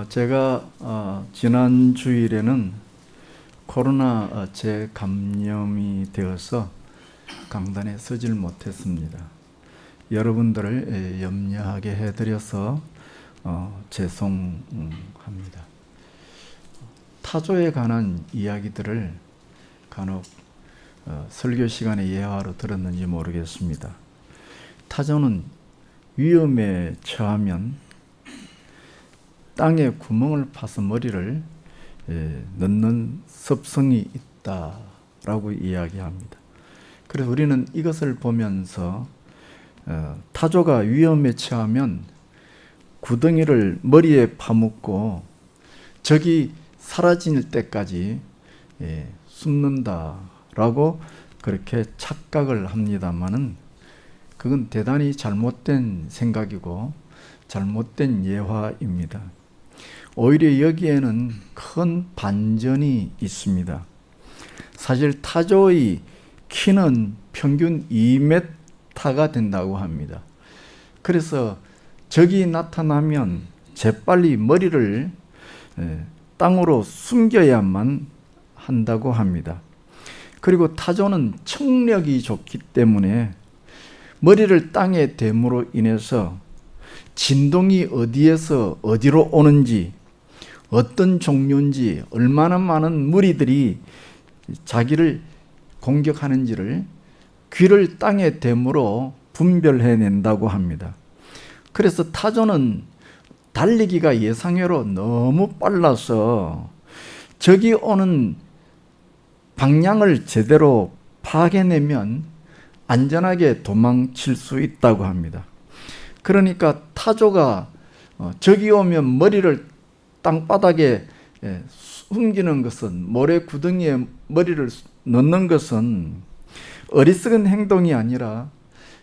제가 지난 주일에는 코로나 재감염이 되어서 강단에 서질 못했습니다. 여러분들을 염려하게 해드려서 죄송합니다. 타조에 관한 이야기들을 간혹 설교 시간에 예화로 들었는지 모르겠습니다. 타조는 위험에 처하면 땅에 구멍을 파서 머리를 넣는 습성이 있다라고 이야기합니다. 그래서 우리는 이것을 보면서 타조가 위험에 처하면 구덩이를 머리에 파묻고 적이 사라질 때까지 숨는다라고 그렇게 착각을 합니다마는 그건 대단히 잘못된 생각이고 잘못된 예화입니다. 오히려 여기에는 큰 반전이 있습니다. 사실 타조의 키는 평균 2m가 된다고 합니다. 그래서 적이 나타나면 재빨리 머리를 땅으로 숨겨야만 한다고 합니다. 그리고 타조는 청력이 좋기 때문에 머리를 땅에 댐으로 인해서 진동이 어디에서 어디로 오는지, 어떤 종류인지, 얼마나 많은 무리들이 자기를 공격하는지를 귀를 땅에 댐으로 분별해낸다고 합니다. 그래서 타조는 달리기가 예상외로 너무 빨라서 적이 오는 방향을 제대로 파악해내면 안전하게 도망칠 수 있다고 합니다. 그러니까 타조가 적이 오면 머리를 땅바닥에 숨기는 것은, 모래 구덩이에 머리를 넣는 것은 어리석은 행동이 아니라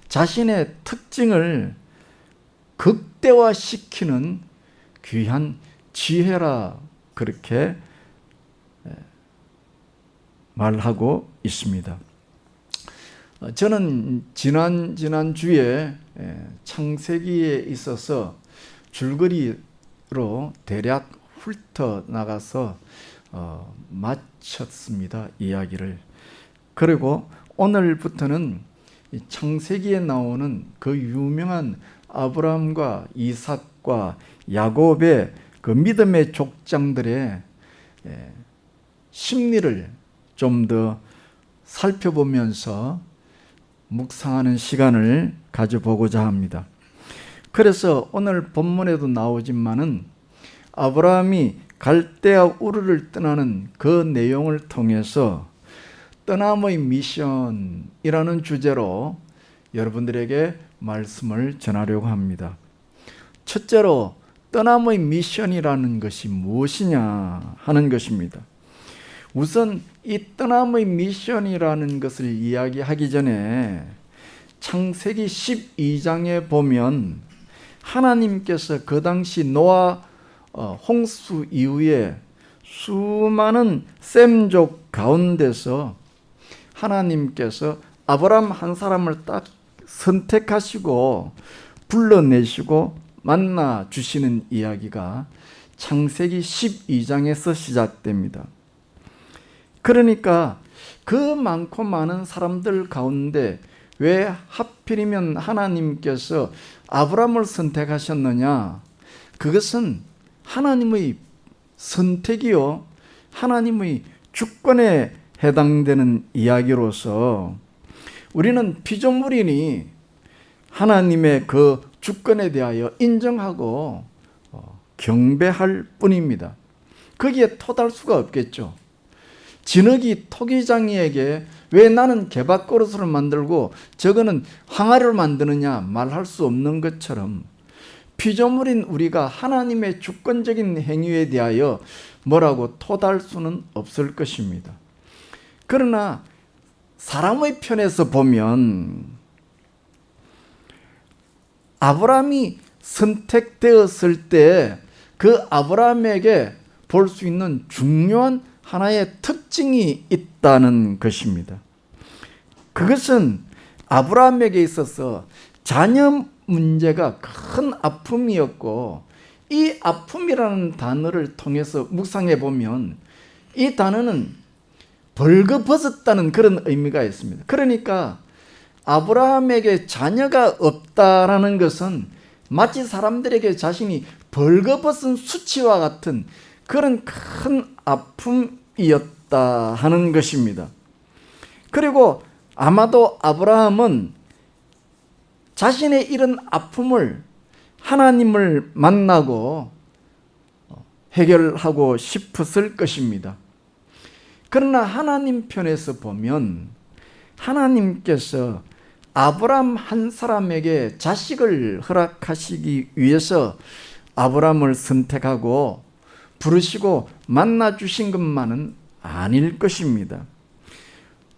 자신의 특징을 극대화시키는 귀한 지혜라 그렇게 말하고 있습니다. 저는 지난 주에 창세기에 있어서 줄거리로 대략 훑어 나가서 마쳤습니다. 이야기를. 그리고 오늘부터는 창세기에 나오는 그 유명한 아브라함과 이삭과 야곱의 그 믿음의 족장들의 심리를 좀 더 살펴보면서 묵상하는 시간을 가져보고자 합니다. 그래서 오늘 본문에도 나오지만은 아브라함이 갈대아 우르를 떠나는 그 내용을 통해서 떠남의 미션이라는 주제로 여러분들에게 말씀을 전하려고 합니다. 첫째로 떠남의 미션이라는 것이 무엇이냐 하는 것입니다. 우선 이 떠남의 미션이라는 것을 이야기하기 전에 창세기 12장에 보면 하나님께서 그 당시 노아 홍수 이후에 수많은 셈족 가운데서 하나님께서 아브라함 한 사람을 딱 선택하시고 불러내시고 만나 주시는 이야기가 창세기 12장에서 시작됩니다. 그러니까 그 많고 많은 사람들 가운데 왜 하필이면 하나님께서 아브라함을 선택하셨느냐? 그것은 하나님의 선택이요, 하나님의 주권에 해당되는 이야기로서 우리는 피조물이니 하나님의 그 주권에 대하여 인정하고 경배할 뿐입니다. 거기에 토달 수가 없겠죠. 진흙이 토기장이에게 왜 나는 개밥그릇을 만들고 저거는 항아리를 만드느냐 말할 수 없는 것처럼 피조물인 우리가 하나님의 주권적인 행위에 대하여 뭐라고 토달 수는 없을 것입니다. 그러나 사람의 편에서 보면 아브라함이 선택되었을 때 그 아브라함에게 볼 수 있는 중요한 하나의 특징이 있다는 것입니다. 그것은 아브라함에게 있어서 자녀 문제가 큰 아픔이었고 이 아픔이라는 단어를 통해서 묵상해 보면 이 단어는 벌거벗었다는 그런 의미가 있습니다. 그러니까 아브라함에게 자녀가 없다라는 것은 마치 사람들에게 자신이 벌거벗은 수치와 같은 그런 큰 아픔이었다 하는 것입니다. 그리고 아마도 아브라함은 자신의 이런 아픔을 하나님을 만나고 해결하고 싶었을 것입니다. 그러나 하나님 편에서 보면 하나님께서 아브라함 한 사람에게 자식을 허락하시기 위해서 아브라함을 선택하고 부르시고 만나주신 것만은 아닐 것입니다.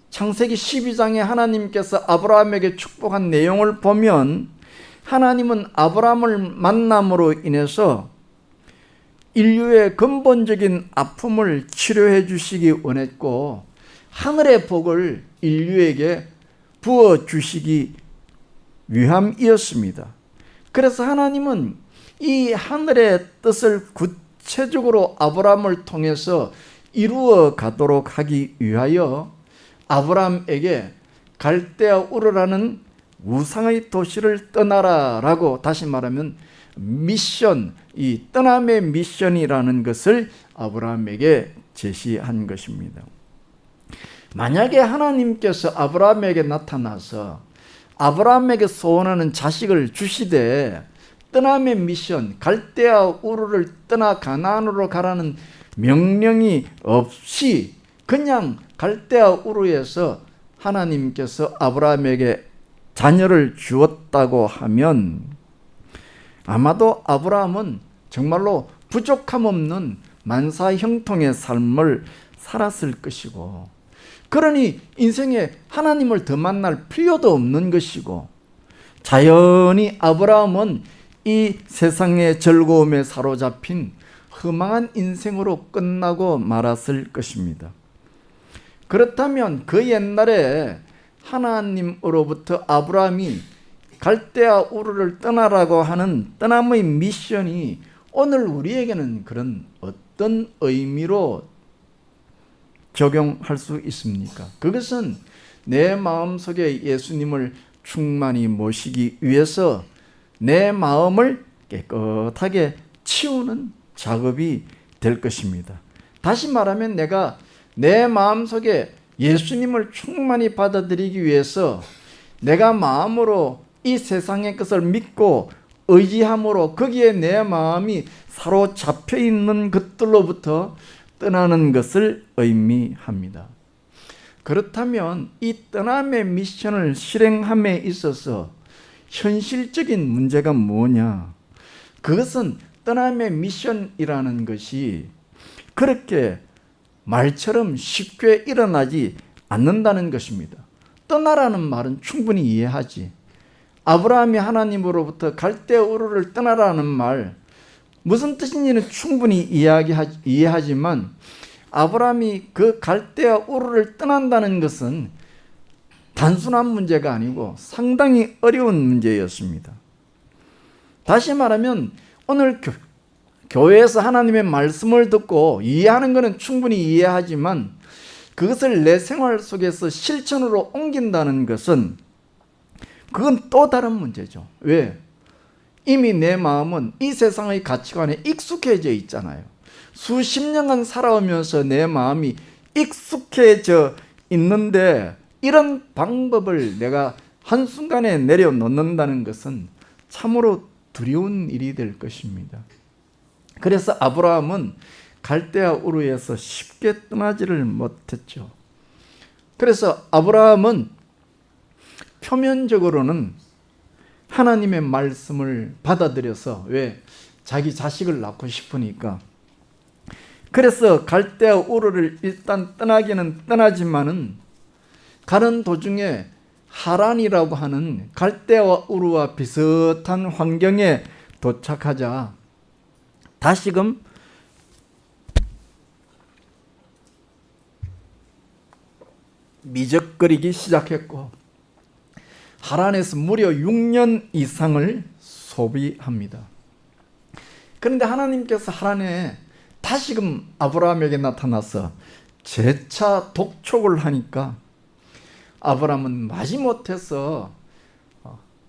창세기 12장에 하나님께서 아브라함에게 축복한 내용을 보면 하나님은 아브라함을 만남으로 인해서 인류의 근본적인 아픔을 치료해 주시기 원했고 하늘의 복을 인류에게 부어주시기 위함이었습니다. 그래서 하나님은 이 하늘의 뜻을 구체적으로 아브라함을 통해서 이루어 가도록 하기 위하여 아브라함에게 갈대아 우르라는 우상의 도시를 떠나라라고, 다시 말하면 미션, 이 떠남의 미션이라는 것을 아브라함에게 제시한 것입니다. 만약에 하나님께서 아브라함에게 나타나서 아브라함에게 소원하는 자식을 주시되 떠남의 미션, 갈대아 우르를 떠나 가나안으로 가라는 명령이 없이 그냥 갈대아 우르에서 하나님께서 아브라함에게 자녀를 주었다고 하면 아마도 아브라함은 정말로 부족함 없는 만사형통의 삶을 살았을 것이고, 그러니 인생에 하나님을 더 만날 필요도 없는 것이고, 자연히 아브라함은 이 세상의 즐거움에 사로잡힌 허망한 인생으로 끝나고 말았을 것입니다. 그렇다면 그 옛날에 하나님으로부터 아브라함이 갈대아 우르를 떠나라고 하는 떠남의 미션이 오늘 우리에게는 그런 어떤 의미로 적용할 수 있습니까? 그것은 내 마음속에 예수님을 충만히 모시기 위해서 내 마음을 깨끗하게 치우는 작업이 될 것입니다. 다시 말하면 내가 내 마음속에 예수님을 충만히 받아들이기 위해서 내가 마음으로 이 세상의 것을 믿고 의지함으로 거기에 내 마음이 사로잡혀 있는 것들로부터 떠나는 것을 의미합니다. 그렇다면 이 떠남의 미션을 실행함에 있어서 현실적인 문제가 뭐냐? 그것은 떠남의 미션이라는 것이 그렇게 말처럼 쉽게 일어나지 않는다는 것입니다. 떠나라는 말은 충분히 이해하지. 아브라함이 하나님으로부터 갈대아 우르를 떠나라는 말 무슨 뜻인지는 충분히 이해하지만 아브라함이 그 갈대아 우르를 떠난다는 것은 단순한 문제가 아니고 상당히 어려운 문제였습니다. 다시 말하면 오늘 교회에서 하나님의 말씀을 듣고 이해하는 것은 충분히 이해하지만 그것을 내 생활 속에서 실천으로 옮긴다는 것은 그건 또 다른 문제죠. 왜? 이미 내 마음은 이 세상의 가치관에 익숙해져 있잖아요. 수십 년간 살아오면서 내 마음이 익숙해져 있는데 이런 방법을 내가 한순간에 내려놓는다는 것은 참으로 두려운 일이 될 것입니다. 그래서 아브라함은 갈대아 우르에서 쉽게 떠나지를 못했죠. 그래서 아브라함은 표면적으로는 하나님의 말씀을 받아들여서, 왜? 자기 자식을 낳고 싶으니까. 그래서 갈대아 우르를 일단 떠나기는 떠나지만은 가는 도중에 하란이라고 하는 갈대아 우르와 비슷한 환경에 도착하자 다시금 미적거리기 시작했고 하란에서 무려 6년 이상을 소비합니다. 그런데 하나님께서 하란에 다시금 아브라함에게 나타나서 재차 독촉을 하니까 아브라함은 마지못해서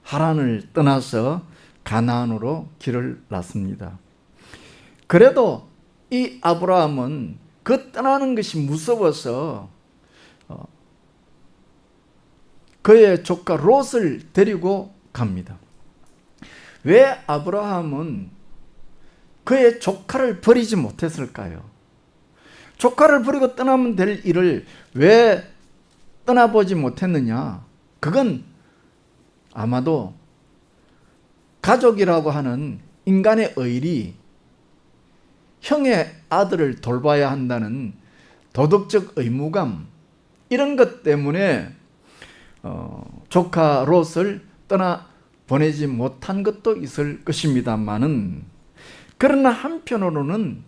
하란을 떠나서 가나안으로 길을 놨습니다. 그래도 이 아브라함은 그 떠나는 것이 무서워서 그의 조카 롯을 데리고 갑니다. 왜 아브라함은 그의 조카를 버리지 못했을까요? 조카를 버리고 떠나면 될 일을 왜 떠나보지 못했느냐? 그건 아마도 가족이라고 하는 인간의 의리, 형의 아들을 돌봐야 한다는 도덕적 의무감, 이런 것 때문에 조카 롯을 떠나 보내지 못한 것도 있을 것입니다만은, 그러나 한편으로는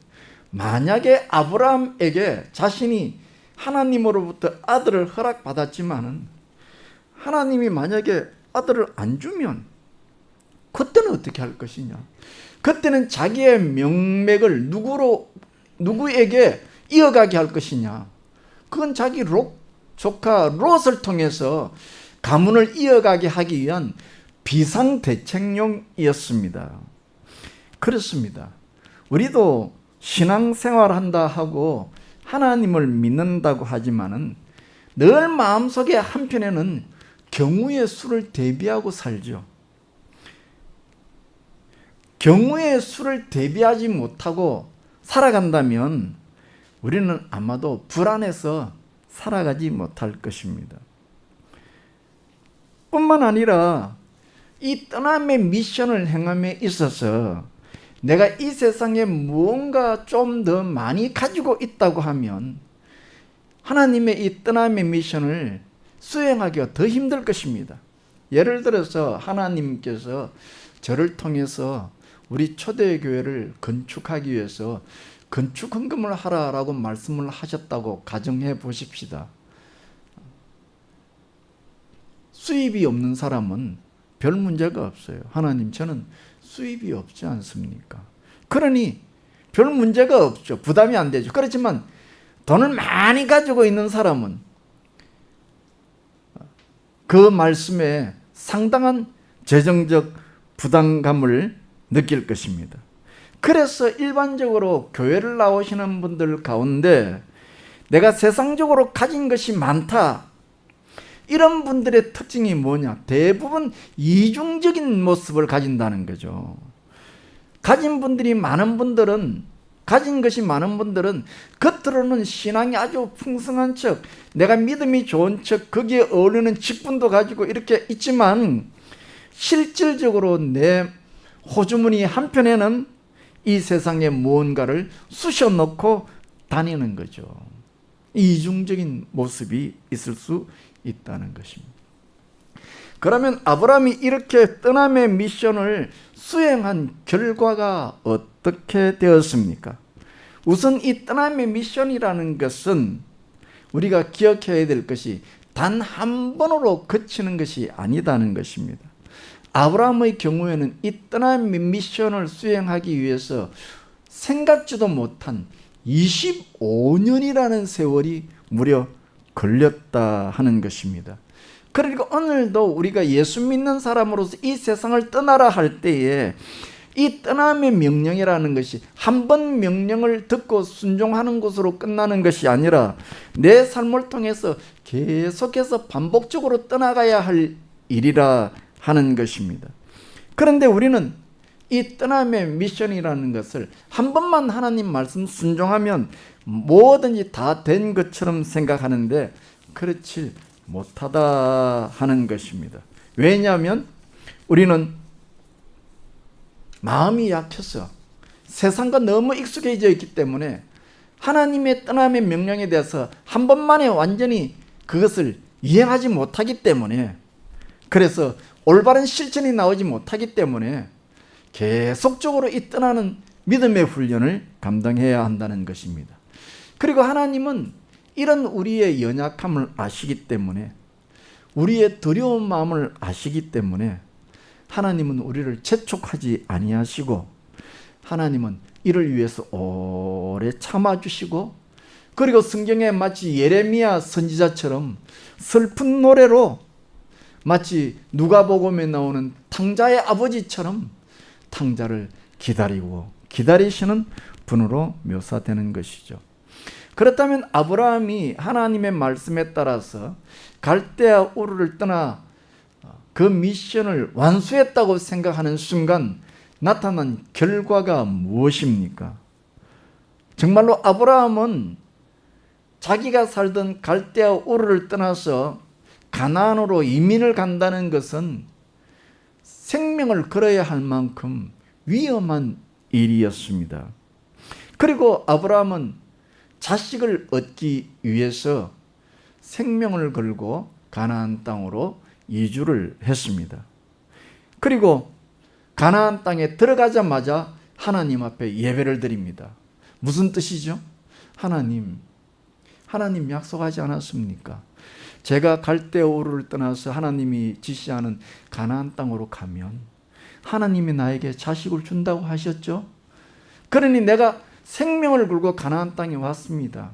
만약에 아브라함에게 자신이 하나님으로부터 아들을 허락받았지만은 하나님이 만약에 아들을 안 주면 그때는 어떻게 할 것이냐? 그때는 자기의 명맥을 누구에게 이어가게 할 것이냐? 그건 자기 조카 롯을 통해서 가문을 이어가게 하기 위한 비상대책용이었습니다. 그렇습니다. 우리도 신앙생활한다 하고 하나님을 믿는다고 하지만은 늘 마음속에 한편에는 경우의 수를 대비하고 살죠. 경우의 수를 대비하지 못하고 살아간다면 우리는 아마도 불안해서 살아가지 못할 것입니다. 뿐만 아니라 이 떠남의 미션을 행함에 있어서 내가 이 세상에 무언가 좀 더 많이 가지고 있다고 하면 하나님의 이 떠남의 미션을 수행하기가 더 힘들 것입니다. 예를 들어서 하나님께서 저를 통해서 우리 초대교회를 건축하기 위해서 건축 헌금을 하라라고 말씀을 하셨다고 가정해 보십시다. 수입이 없는 사람은 별 문제가 없어요. 하나님, 저는 수입이 없지 않습니까? 그러니 별 문제가 없죠. 부담이 안 되죠. 그렇지만 돈을 많이 가지고 있는 사람은 그 말씀에 상당한 재정적 부담감을 느낄 것입니다. 그래서 일반적으로 교회를 나오시는 분들 가운데 내가 세상적으로 가진 것이 많다, 이런 분들의 특징이 뭐냐? 대부분 이중적인 모습을 가진다는 거죠. 가진 것이 많은 분들은 겉으로는 신앙이 아주 풍성한 척, 내가 믿음이 좋은 척, 거기에 어울리는 직분도 가지고 이렇게 있지만 실질적으로 내 호주머니 한편에는 이 세상에 무언가를 쑤셔넣고 다니는 거죠. 이중적인 모습이 있을 수 있다는 것입니다. 그러면 아브라함이 이렇게 떠남의 미션을 수행한 결과가 어떻게 되었습니까? 우선 이 떠남의 미션이라는 것은 우리가 기억해야 될 것이 단 한 번으로 그치는 것이 아니다는 것입니다. 아브라함의 경우에는 이 떠남의 미션을 수행하기 위해서 생각지도 못한 25년이라는 세월이 무려 걸렸다 하는 것입니다. 그러니까 오늘도 우리가 예수 믿는 사람으로서 이 세상을 떠나라 할 때에 이 떠남의 명령이라는 것이 한 번 명령을 듣고 순종하는 것으로 끝나는 것이 아니라 내 삶을 통해서 계속해서 반복적으로 떠나가야 할 일이라 하는 것입니다. 그런데 우리는 이 떠남의 미션이라는 것을 한 번만 하나님 말씀 순종하면 뭐든지 다 된 것처럼 생각하는데 그렇지 못하다 하는 것입니다. 왜냐하면 우리는 마음이 약해서 세상과 너무 익숙해져 있기 때문에 하나님의 떠남의 명령에 대해서 한 번만에 완전히 그것을 이행하지 못하기 때문에, 그래서 올바른 실천이 나오지 못하기 때문에 계속적으로 이 떠나는 믿음의 훈련을 감당해야 한다는 것입니다. 그리고 하나님은 이런 우리의 연약함을 아시기 때문에, 우리의 두려운 마음을 아시기 때문에 하나님은 우리를 재촉하지 아니하시고 하나님은 이를 위해서 오래 참아주시고, 그리고 성경에 마치 예레미야 선지자처럼 슬픈 노래로 마치 누가복음에 나오는 탕자의 아버지처럼 탕자를 기다리고 기다리시는 분으로 묘사되는 것이죠. 그렇다면 아브라함이 하나님의 말씀에 따라서 갈대아 우르를 떠나 그 미션을 완수했다고 생각하는 순간 나타난 결과가 무엇입니까? 정말로 아브라함은 자기가 살던 갈대아 우르를 떠나서 가나안으로 이민을 간다는 것은 생명을 걸어야 할 만큼 위험한 일이었습니다. 그리고 아브라함은 자식을 얻기 위해서 생명을 걸고 가나안 땅으로 이주를 했습니다. 그리고 가나안 땅에 들어가자마자 하나님 앞에 예배를 드립니다. 무슨 뜻이죠? 하나님 약속하지 않았습니까? 제가 갈대아 우르를 떠나서 하나님이 지시하는 가나안 땅으로 가면 하나님이 나에게 자식을 준다고 하셨죠? 그러니 내가 생명을 걸고 가나안 땅에 왔습니다.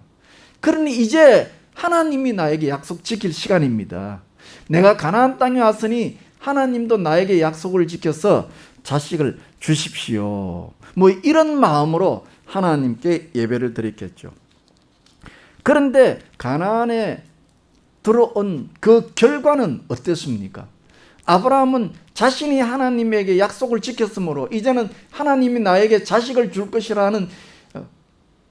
그러니 이제 하나님이 나에게 약속 지킬 시간입니다. 내가 가나안 땅에 왔으니 하나님도 나에게 약속을 지켜서 자식을 주십시오. 뭐 이런 마음으로 하나님께 예배를 드렸겠죠. 그런데 가나안에 들어온 그 결과는 어땠습니까? 아브라함은 자신이 하나님에게 약속을 지켰으므로 이제는 하나님이 나에게 자식을 줄 것이라는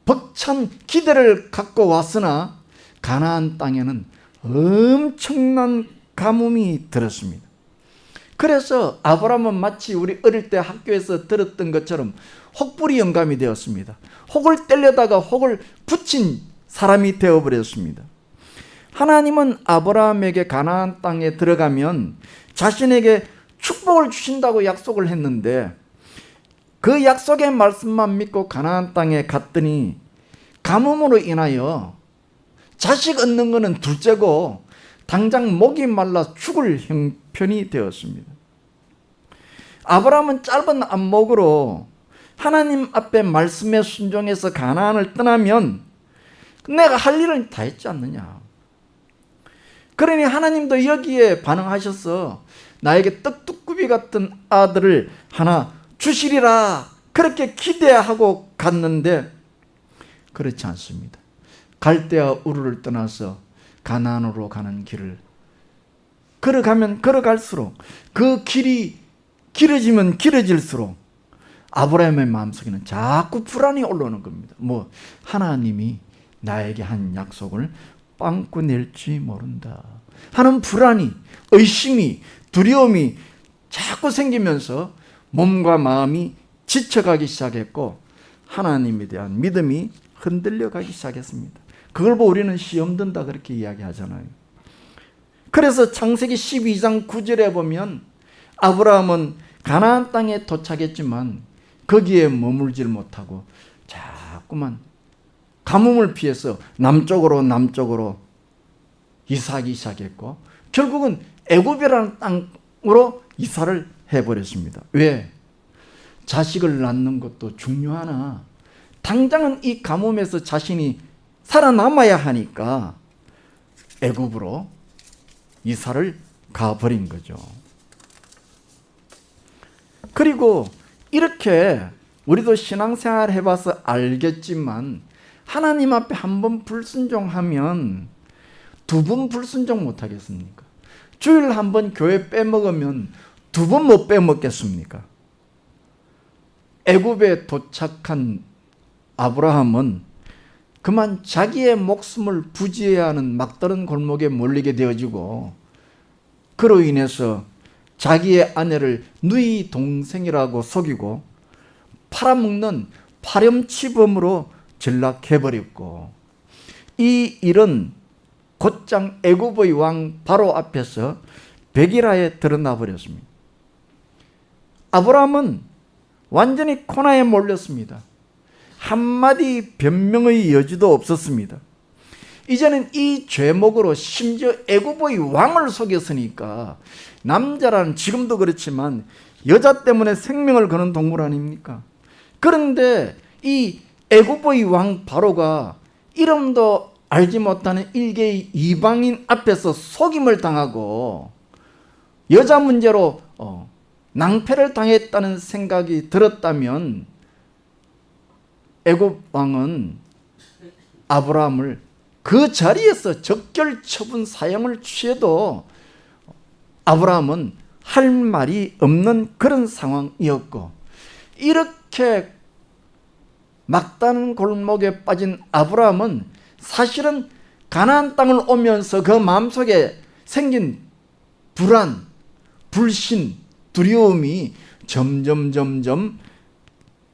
벅찬 기대를 갖고 왔으나 가나안 땅에는 엄청난 가뭄이 들었습니다. 그래서 아브라함은 마치 우리 어릴 때 학교에서 들었던 것처럼 혹부리 영감이 되었습니다. 혹을 떼려다가 혹을 붙인 사람이 되어버렸습니다. 하나님은 아브라함에게 가나안 땅에 들어가면 자신에게 축복을 주신다고 약속을 했는데 그 약속의 말씀만 믿고 가나안 땅에 갔더니 가뭄으로 인하여 자식 얻는 것은 둘째고 당장 목이 말라 죽을 형편이 되었습니다. 아브라함은 짧은 안목으로 하나님 앞에 말씀에 순종해서 가나안을 떠나면 내가 할 일은 다 했지 않느냐. 그러니 하나님도 여기에 반응하셔서 나에게 떡두꾸비 같은 아들을 하나 주시리라 그렇게 기대하고 갔는데 그렇지 않습니다. 갈대아 우르를 떠나서 가나안으로 가는 길을 걸어가면 걸어갈수록 그 길이 길어지면 길어질수록 아브라함의 마음속에는 자꾸 불안이 올라오는 겁니다. 뭐 하나님이 나에게 한 약속을 빵꾸 낼지 모른다 하는 불안이, 의심이, 두려움이 자꾸 생기면서 몸과 마음이 지쳐가기 시작했고 하나님에 대한 믿음이 흔들려가기 시작했습니다. 그걸 보고 우리는 시험 든다 그렇게 이야기하잖아요. 그래서 창세기 12장 9절에 보면 아브라함은 가나안 땅에 도착했지만 거기에 머물질 못하고 자꾸만 가뭄을 피해서 남쪽으로 이사하기 시작했고 결국은 애굽이라는 땅으로 이사를 해버렸습니다. 왜? 자식을 낳는 것도 중요하나 당장은 이 가뭄에서 자신이 살아남아야 하니까 애굽으로 이사를 가버린 거죠. 그리고 이렇게 우리도 신앙생활 해봐서 알겠지만 하나님 앞에 한 번 불순종하면 두 번 불순종 못하겠습니까? 주일 한 번 교회 빼먹으면 두 번 못 빼먹겠습니까? 애굽에 도착한 아브라함은 그만 자기의 목숨을 부지해야 하는 막다른 골목에 몰리게 되어지고 그로 인해서 자기의 아내를 누이 동생이라고 속이고 팔아먹는 파렴치범으로 전락해버렸고 이 일은 곧장 애굽의 왕 바로 앞에서 백일하에 드러나 버렸습니다. 아브라함은 완전히 코너에 몰렸습니다. 한마디 변명의 여지도 없었습니다. 이제는 이 죄목으로 심지어 애굽의 왕을 속였으니까 남자라는 지금도 그렇지만 여자 때문에 생명을 거는 동물 아닙니까? 그런데 이 애굽의 왕 바로가 이름도 알지 못하는 일개의 이방인 앞에서 속임을 당하고 여자 문제로 낭패를 당했다는 생각이 들었다면 애굽 왕은 아브라함을 그 자리에서 적결 처분 사형을 취해도 아브라함은 할 말이 없는 그런 상황이었고, 이렇게 막다른 골목에 빠진 아브라함은 사실은 가나안 땅을 오면서 그 마음속에 생긴 불안, 불신, 두려움이 점점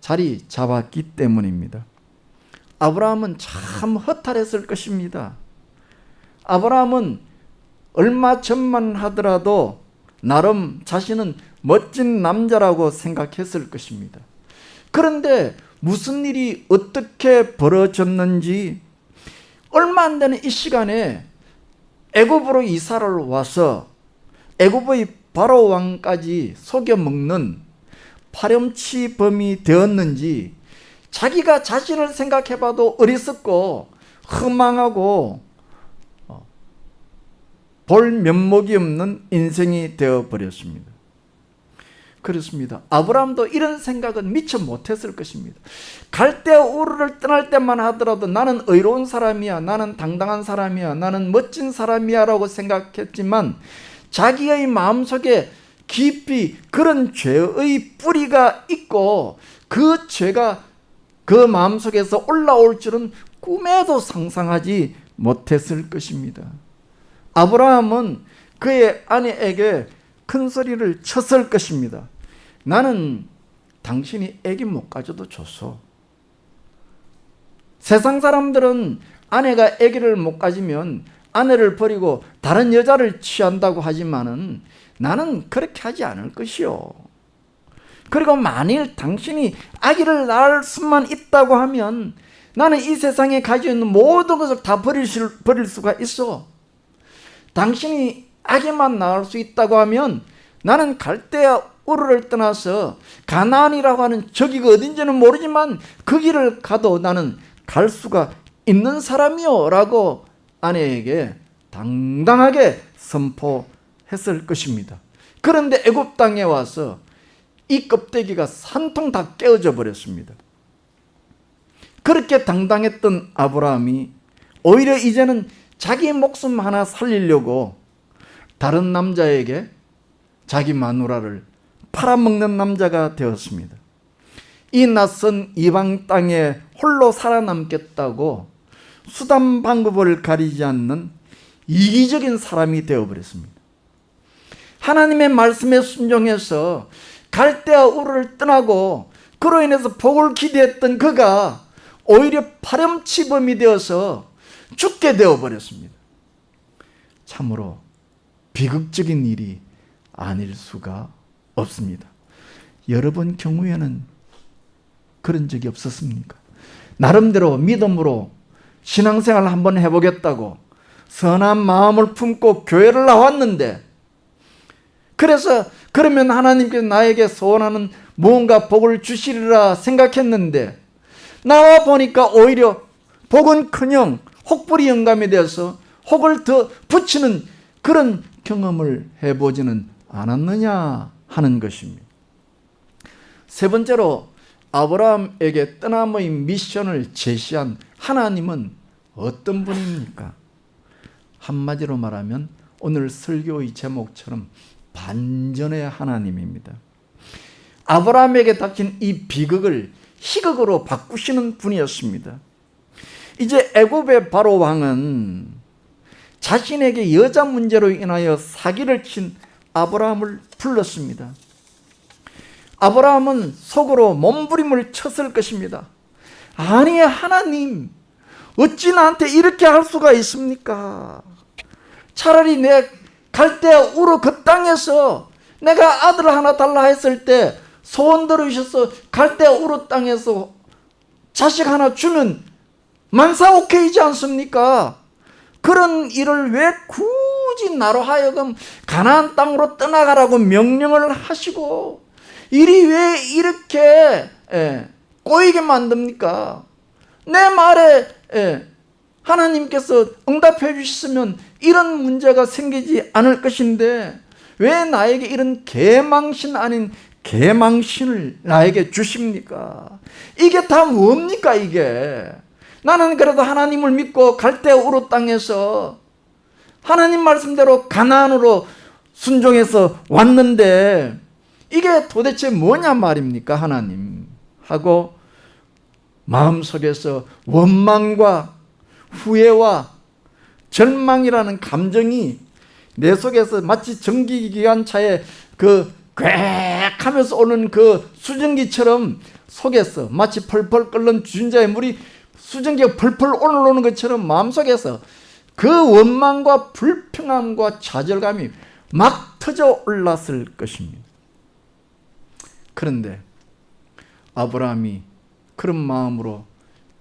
자리 잡았기 때문입니다. 아브라함은 참 허탈했을 것입니다. 아브라함은 얼마 전만 하더라도 나름 자신은 멋진 남자라고 생각했을 것입니다. 그런데 무슨 일이 어떻게 벌어졌는지 얼마 안 되는 이 시간에 애굽으로 이사를 와서 애굽의 바로 왕까지 속여먹는 파렴치범이 되었는지 자기가 자신을 생각해봐도 어리석고 허망하고 볼 면목이 없는 인생이 되어버렸습니다. 그렇습니다. 아브라함도 이런 생각은 미처 못했을 것입니다. 갈대아 우르를 떠날 때만 하더라도 나는 의로운 사람이야, 나는 당당한 사람이야, 나는 멋진 사람이야 라고 생각했지만 자기의 마음속에 깊이 그런 죄의 뿌리가 있고 그 죄가 그 마음속에서 올라올 줄은 꿈에도 상상하지 못했을 것입니다. 아브라함은 그의 아내에게 큰 소리를 쳤을 것입니다. 나는 당신이 아기 못 가져도 좋소. 세상 사람들은 아내가 아기를 못 가지면 아내를 버리고 다른 여자를 취한다고 하지만은 나는 그렇게 하지 않을 것이요. 그리고 만일 당신이 아기를 낳을 수만 있다고 하면 나는 이 세상에 가지고 있는 모든 것을 다 버릴 수가 있어. 당신이 아기만 낳을 수 있다고 하면 나는 갈대아 우르를 떠나서 가나안이라고 하는 저기가 어딘지는 모르지만 그 길을 가도 나는 갈 수가 있는 사람이요 라고 아내에게 당당하게 선포했을 것입니다. 그런데 애굽 땅에 와서 이 껍데기가 산통 다 깨어져 버렸습니다. 그렇게 당당했던 아브라함이 오히려 이제는 자기 목숨 하나 살리려고 다른 남자에게 자기 마누라를 팔아먹는 남자가 되었습니다. 이 낯선 이방 땅에 홀로 살아남겠다고 수단 방법을 가리지 않는 이기적인 사람이 되어버렸습니다. 하나님의 말씀에 순종해서 갈대아 우르를 떠나고 그로 인해서 복을 기대했던 그가 오히려 파렴치범이 되어서 죽게 되어버렸습니다. 참으로 비극적인 일이 아닐 수가 없습니다. 여러분 경우에는 그런 적이 없었습니까? 나름대로 믿음으로 신앙생활을 한번 해보겠다고 선한 마음을 품고 교회를 나왔는데, 그래서 그러면 하나님께서 나에게 소원하는 무언가 복을 주시리라 생각했는데 나와 보니까 오히려 복은커녕 혹불이 영감이 되어서 혹을 더 붙이는 그런 경험을 해보지는 않았느냐 하는 것입니다. 세 번째로 아브라함에게 떠남의 미션을 제시한 하나님은 어떤 분입니까? 한마디로 말하면 오늘 설교의 제목처럼 반전의 하나님입니다. 아브라함에게 닥친 이 비극을 희극으로 바꾸시는 분이었습니다. 이제 애굽의 바로 왕은 자신에게 여자 문제로 인하여 사기를 친 아브라함을 불렀습니다. 아브라함은 속으로 몸부림을 쳤을 것입니다. 아니 하나님, 어찌 나한테 이렇게 할 수가 있습니까? 차라리 내 갈대아 우르 그 땅에서 내가 아들 하나 달라 했을 때 소원 들으셔서 갈대아 우르 땅에서 자식 하나 주면 만사오케이지 않습니까? 그런 일을 왜 굳이 나로 하여금 가나안 땅으로 떠나가라고 명령을 하시고 일이 왜 이렇게 꼬이게 만듭니까? 내 말에 하나님께서 응답해 주셨으면 이런 문제가 생기지 않을 것인데 왜 나에게 이런 개망신 아닌 개망신을 나에게 주십니까? 이게 다 뭡니까 이게? 나는 그래도 하나님을 믿고 갈대아 우르 땅에서 하나님 말씀대로 가나안으로 순종해서 왔는데 이게 도대체 뭐냐 말입니까 하나님? 하고 마음속에서 원망과 후회와 절망이라는 감정이 내 속에서 마치 전기기관차에 꽥 하면서 오는 그 수증기처럼 속에서 마치 펄펄 끓는 주전자의 물이 수증기가 펄펄 올라오는 것처럼 마음속에서 그 원망과 불평함과 좌절감이 막 터져 올랐을 것입니다. 그런데 아브라함이 그런 마음으로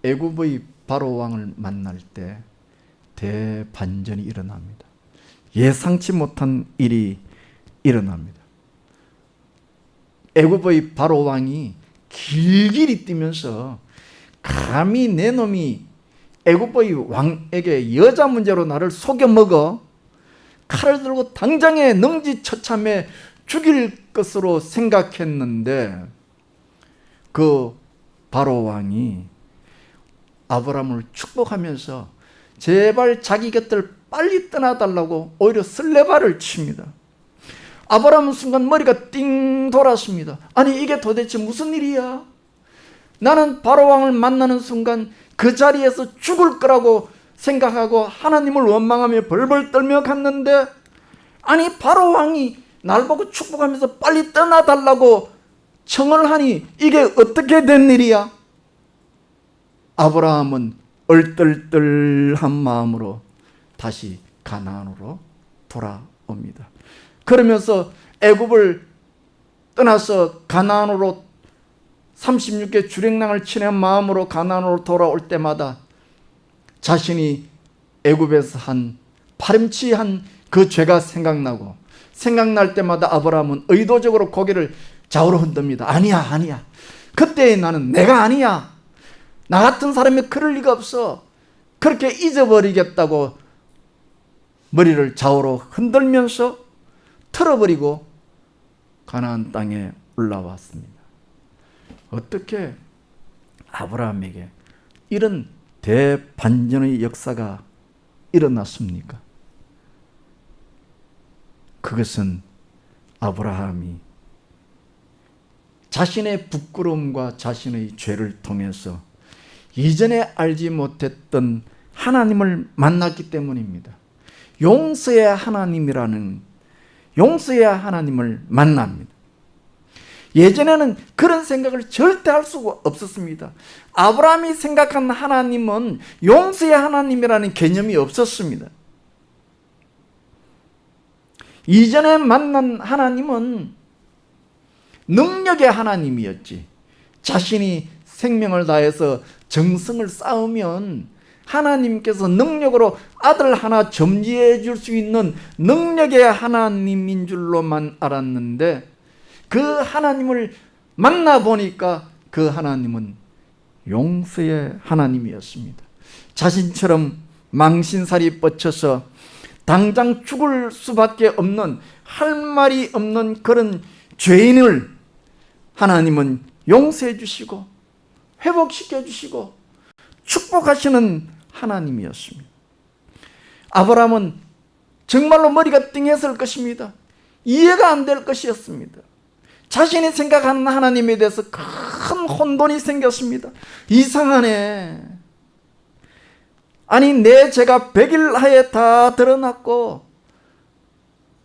애굽의 바로 왕을 만날 때 대반전이 일어납니다. 예상치 못한 일이 일어납니다. 애굽의 바로 왕이 길길이 뛰면서 감히 내 놈이 애굽의 왕에게 여자 문제로 나를 속여 먹어 칼을 들고 당장에 능지처참해 죽일 것으로 생각했는데 그 바로 왕이 아브라함을 축복하면서 제발 자기 곁을 빨리 떠나달라고 오히려 설레발을 칩니다. 아브라함은 순간 머리가 띵 돌았습니다. 아니 이게 도대체 무슨 일이야? 나는 바로 왕을 만나는 순간 그 자리에서 죽을 거라고 생각하고 하나님을 원망하며 벌벌 떨며 갔는데 아니 바로 왕이 날 보고 축복하면서 빨리 떠나달라고 청을 하니 이게 어떻게 된 일이야? 아브라함은 얼떨떨한 마음으로 다시 가나안으로 돌아옵니다. 그러면서 애굽을 떠나서 가나안으로 36개 주랭랑을 치는 마음으로 가나안으로 돌아올 때마다 자신이 애굽에서 한 파렴치한 그 죄가 생각날 때마다 아브라함은 의도적으로 고개를 좌우로 흔듭니다. 아니야. 그때의 나는 내가 아니야. 나 같은 사람이 그럴 리가 없어. 그렇게 잊어버리겠다고 머리를 좌우로 흔들면서 틀어버리고 가나안 땅에 올라왔습니다. 어떻게 아브라함에게 이런 대반전의 역사가 일어났습니까? 그것은 아브라함이 자신의 부끄러움과 자신의 죄를 통해서 이전에 알지 못했던 하나님을 만났기 때문입니다. 용서의 하나님을 만납니다. 예전에는 그런 생각을 절대 할 수가 없었습니다. 아브라함이 생각한 하나님은 용서의 하나님이라는 개념이 없었습니다. 이전에 만난 하나님은 능력의 하나님이었지. 자신이 생명을 다해서 정성을 쌓으면 하나님께서 능력으로 아들 하나 점지해 줄 수 있는 능력의 하나님인 줄로만 알았는데 그 하나님을 만나보니까 그 하나님은 용서의 하나님이었습니다. 자신처럼 망신살이 뻗쳐서 당장 죽을 수밖에 없는 할 말이 없는 그런 죄인을 하나님은 용서해 주시고 회복시켜 주시고 축복하시는 하나님이었습니다. 아브라함은 정말로 머리가 띵했을 것입니다. 이해가 안 될 것이었습니다. 자신이 생각하는 하나님에 대해서 큰 혼돈이 생겼습니다. 이상하네. 아니 내 죄가 100일 하에 다 드러났고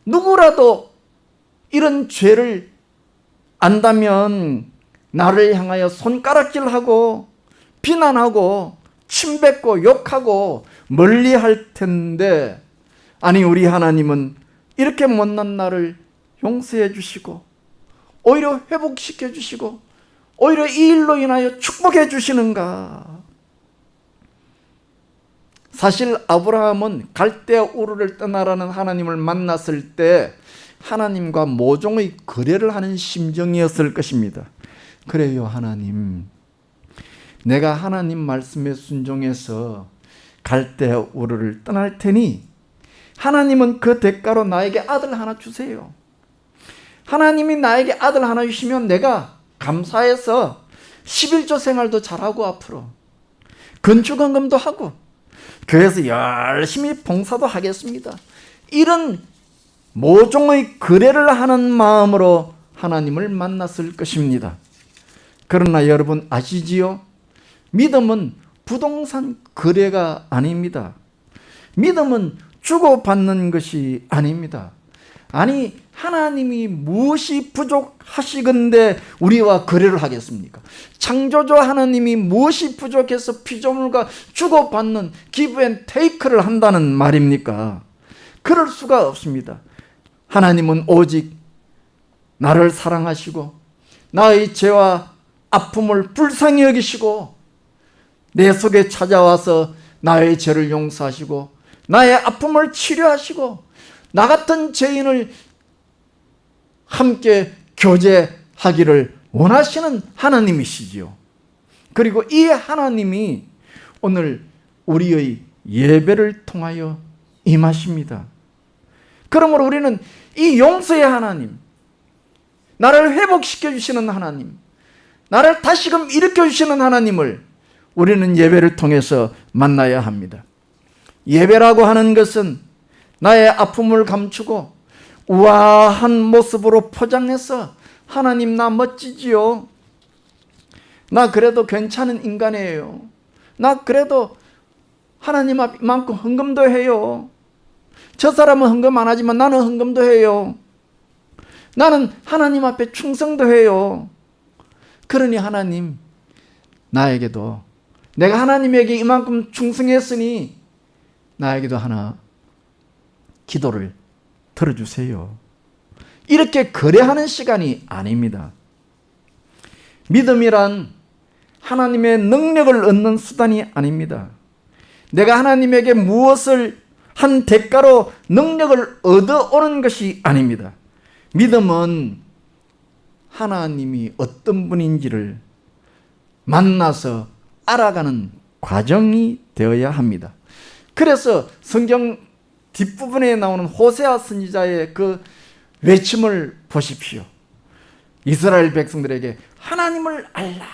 누구라도 이런 죄를 안다면 나를 향하여 손가락질하고 비난하고 침뱉고 욕하고 멀리할 텐데 아니 우리 하나님은 이렇게 못난 나를 용서해 주시고 오히려 회복시켜 주시고 오히려 이 일로 인하여 축복해 주시는가? 사실 아브라함은 갈대아 우르를 떠나라는 하나님을 만났을 때 하나님과 모종의 거래를 하는 심정이었을 것입니다. 그래요 하나님, 내가 하나님 말씀에 순종해서 갈대아 우르를 떠날 테니 하나님은 그 대가로 나에게 아들 하나 주세요. 하나님이 나에게 아들 하나 주시면 내가 감사해서 11조 생활도 잘하고 앞으로 건축헌금도 하고 교회에서 열심히 봉사도 하겠습니다. 이런 모종의 거래를 하는 마음으로 하나님을 만났을 것입니다. 그러나 여러분 아시지요? 믿음은 부동산 거래가 아닙니다. 믿음은 주고받는 것이 아닙니다. 아니 하나님이 무엇이 부족하시건대 우리와 거래를 하겠습니까? 창조주 하나님이 무엇이 부족해서 피조물과 주고받는 기브 앤 테이크를 한다는 말입니까? 그럴 수가 없습니다. 하나님은 오직 나를 사랑하시고 나의 죄와 아픔을 불쌍히 여기시고 내 속에 찾아와서 나의 죄를 용서하시고 나의 아픔을 치료하시고 나 같은 죄인을 함께 교제하기를 원하시는 하나님이시지요. 그리고 이 하나님이 오늘 우리의 예배를 통하여 임하십니다. 그러므로 우리는 이 용서의 하나님, 나를 회복시켜 주시는 하나님, 나를 다시금 일으켜 주시는 하나님을 우리는 예배를 통해서 만나야 합니다. 예배라고 하는 것은 나의 아픔을 감추고 우아한 모습으로 포장해서 하나님 나 멋지지요. 나 그래도 괜찮은 인간이에요. 나 그래도 하나님 앞만큼 헌금도 해요. 저 사람은 헌금 안 하지만 나는 헌금도 해요. 나는 하나님 앞에 충성도 해요. 그러니 하나님 나에게도 내가 하나님에게 이만큼 충성했으니 나에게도 하나 기도를 들어주세요. 이렇게 거래하는 시간이 아닙니다. 믿음이란 하나님의 능력을 얻는 수단이 아닙니다. 내가 하나님에게 무엇을 한 대가로 능력을 얻어오는 것이 아닙니다. 믿음은 하나님이 어떤 분인지를 만나서 알아가는 과정이 되어야 합니다. 그래서 성경 뒷부분에 나오는 호세아 선지자의 그 외침을 보십시오. 이스라엘 백성들에게 하나님을 알라.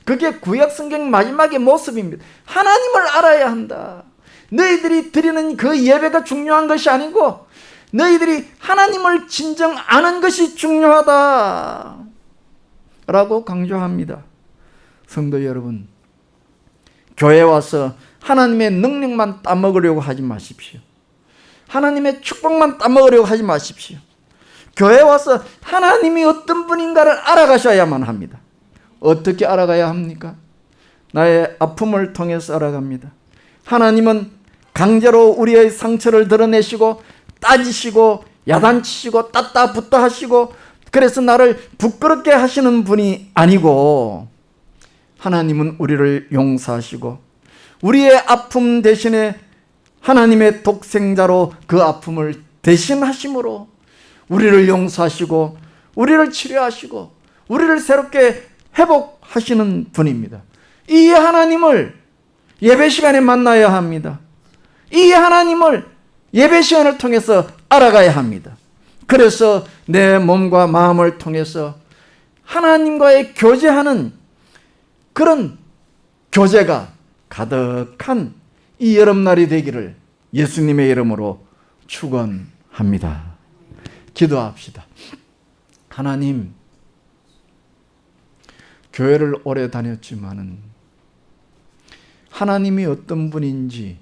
그게 구약 성경 마지막의 모습입니다. 하나님을 알아야 한다. 너희들이 드리는 그 예배가 중요한 것이 아니고 너희들이 하나님을 진정 아는 것이 중요하다 라고 강조합니다. 성도 여러분, 교회 와서 하나님의 능력만 따먹으려고 하지 마십시오. 하나님의 축복만 따먹으려고 하지 마십시오. 교회 와서 하나님이 어떤 분인가를 알아가셔야만 합니다. 어떻게 알아가야 합니까? 나의 아픔을 통해서 알아갑니다. 하나님은 강제로 우리의 상처를 드러내시고 따지시고 야단치시고 따따붙다 하시고 그래서 나를 부끄럽게 하시는 분이 아니고 하나님은 우리를 용서하시고 우리의 아픔 대신에 하나님의 독생자로 그 아픔을 대신하심으로 우리를 용서하시고 우리를 치료하시고 우리를 새롭게 회복하시는 분입니다. 이 하나님을 예배 시간에 만나야 합니다. 이 하나님을 예배 시간을 통해서 알아가야 합니다. 그래서 내 몸과 마음을 통해서 하나님과의 교제하는 그런 교제가 가득한 이 여름날이 되기를 예수님의 이름으로 축원합니다. 기도합시다. 하나님, 교회를 오래 다녔지만은 하나님이 어떤 분인지,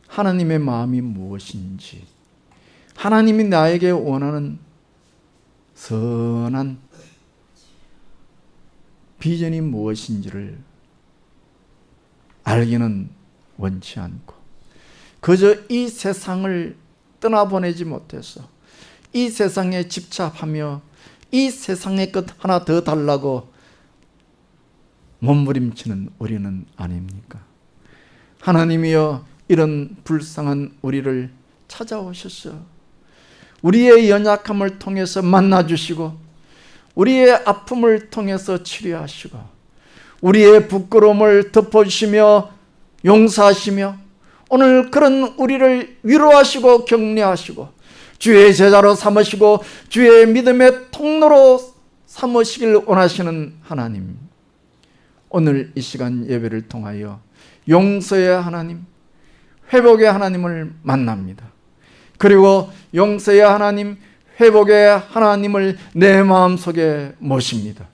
하나님의 마음이 무엇인지, 하나님이 나에게 원하는 선한 비전이 무엇인지를 알기는 원치 않고 그저 이 세상을 떠나보내지 못해서 이 세상에 집착하며 이 세상의 것 하나 더 달라고 몸부림치는 우리는 아닙니까? 하나님이여, 이런 불쌍한 우리를 찾아오셔서 우리의 연약함을 통해서 만나주시고 우리의 아픔을 통해서 치료하시고 우리의 부끄러움을 덮어주시며 용서하시며 오늘 그런 우리를 위로하시고 격려하시고 주의 제자로 삼으시고 주의 믿음의 통로로 삼으시길 원하시는 하나님, 오늘 이 시간 예배를 통하여 용서의 하나님, 회복의 하나님을 만납니다. 그리고 용서의 하나님, 회복의 하나님을 내 마음속에 모십니다.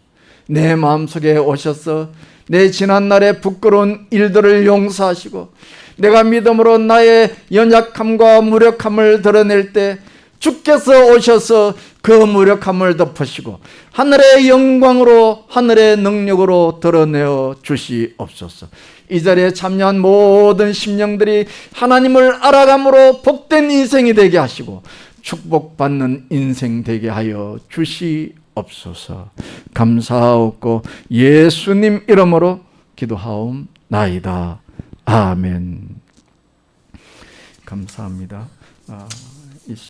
내 마음속에 오셔서 내 지난날의 부끄러운 일들을 용서하시고 내가 믿음으로 나의 연약함과 무력함을 드러낼 때 주께서 오셔서 그 무력함을 덮으시고 하늘의 영광으로 하늘의 능력으로 드러내어 주시옵소서. 이 자리에 참여한 모든 심령들이 하나님을 알아감으로 복된 인생이 되게 하시고 축복받는 인생 되게 하여 주시옵소서. 감사하옵고 예수님 이름으로 기도하옵나이다. 아멘. 감사합니다.